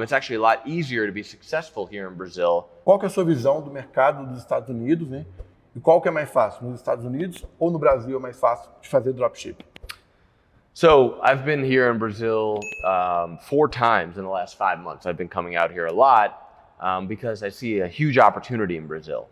It's actually a lot easier to be successful here in Brazil. Qual que é a sua visão do mercado dos Estados Unidos, né? E qual que é mais fácil, nos Estados Unidos ou no Brasil é mais fácil de fazer dropshipping? So I've been here in Brazil 4 times in the last 5 months. I've been coming out here a lot because I see a huge opportunity in Brazil.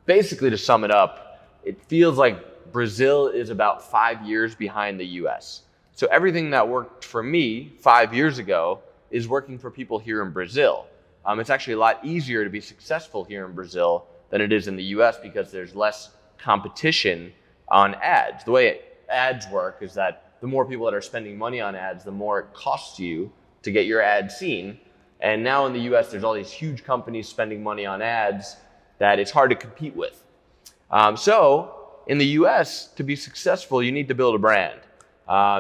Basically, to sum it up, it feels like Brazil is about 5 years behind the US. So everything that worked for me 5 years ago is working for people here in Brazil. It's actually a lot easier to be successful here in Brazil than it is in the US because there's less competition on ads. The way ads work is that the more people that are spending money on ads, the more it costs you to get your ad seen. And now in the US, there's all these huge companies spending money on ads that it's hard to compete with. So in the US, to be successful, you need to build a brand.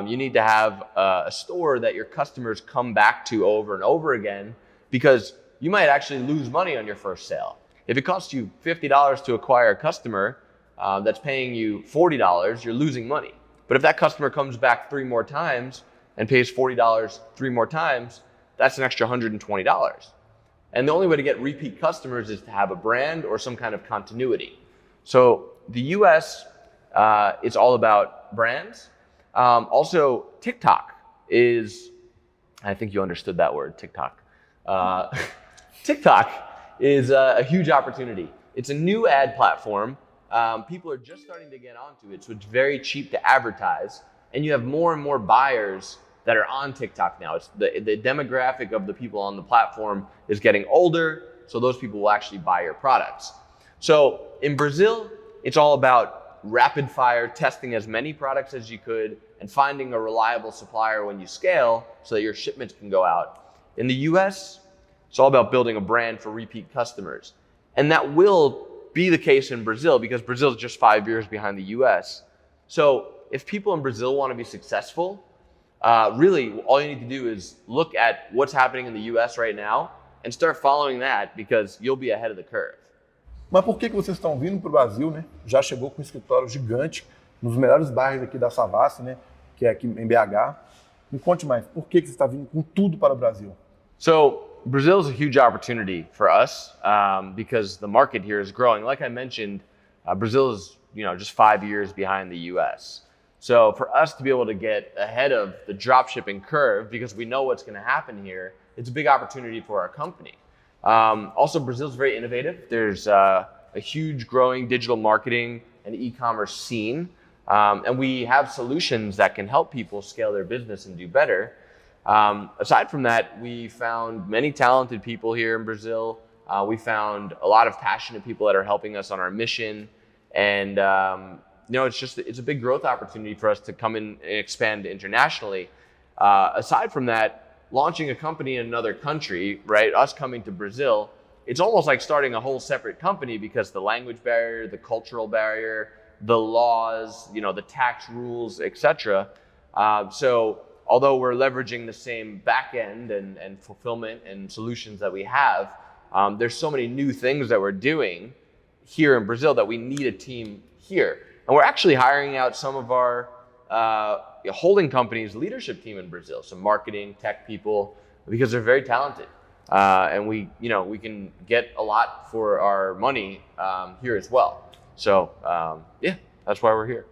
You need to have a store that your customers come back to over and over again, because you might actually lose money on your first sale. If it costs you $50 to acquire a customer that's paying you $40, you're losing money. But if that customer comes back 3 more times and pays $40 3 more times, that's an extra $120. And the only way to get repeat customers is to have a brand or some kind of continuity. So the US, it's all about brands. Also, TikTok is, I think you understood that word, TikTok. TikTok is a huge opportunity. It's a new ad platform. People are just starting to get onto it, so it's very cheap to advertise. And you have more and more buyers that are on TikTok now. It's the demographic of the people on the platform is getting older, so those people will actually buy your products. So in Brazil, it's all about rapid fire, testing as many products as you could, and finding a reliable supplier when you scale so that your shipments can go out. In the US, it's all about building a brand for repeat customers. And that will be the case in Brazil because Brazil is just 5 years behind the US. So if people in Brazil want to be successful, really all you need to do is look at what's happening in the US right now and start following that, because you'll be ahead of the curve. Mas por que vocês estão vindo para o Brasil, né? Já chegou com um escritório gigante, nos melhores bairros aqui da Savassi, né? Que é aqui em BH. Me conte mais, por que você está vindo com tudo para o Brasil? So Brazil is a huge opportunity for us because the market here is growing. Like I mentioned, Brazil is just 5 years behind the US. So for us to be able to get ahead of the dropshipping curve, because we know what's going to happen here, it's a big opportunity for our company. Also, Brazil is very innovative. There's a huge growing digital marketing and e-commerce scene. And we have solutions that can help people scale their business and do better. Aside from that, we found many talented people here in Brazil. We found a lot of passionate people that are helping us on our mission. And it's a big growth opportunity for us to come in and expand internationally. Aside from that, launching a company in another country, right? Us coming to Brazil, it's almost like starting a whole separate company because the language barrier, the cultural barrier, the laws, the tax rules, etc. So although we're leveraging the same back end and fulfillment and solutions that we have, there's so many new things that we're doing here in Brazil that we need a team here. And we're actually hiring out some of our holding company's leadership team in Brazil, some marketing, tech people, because they're very talented. And we can get a lot for our money here as well. So yeah, that's why we're here.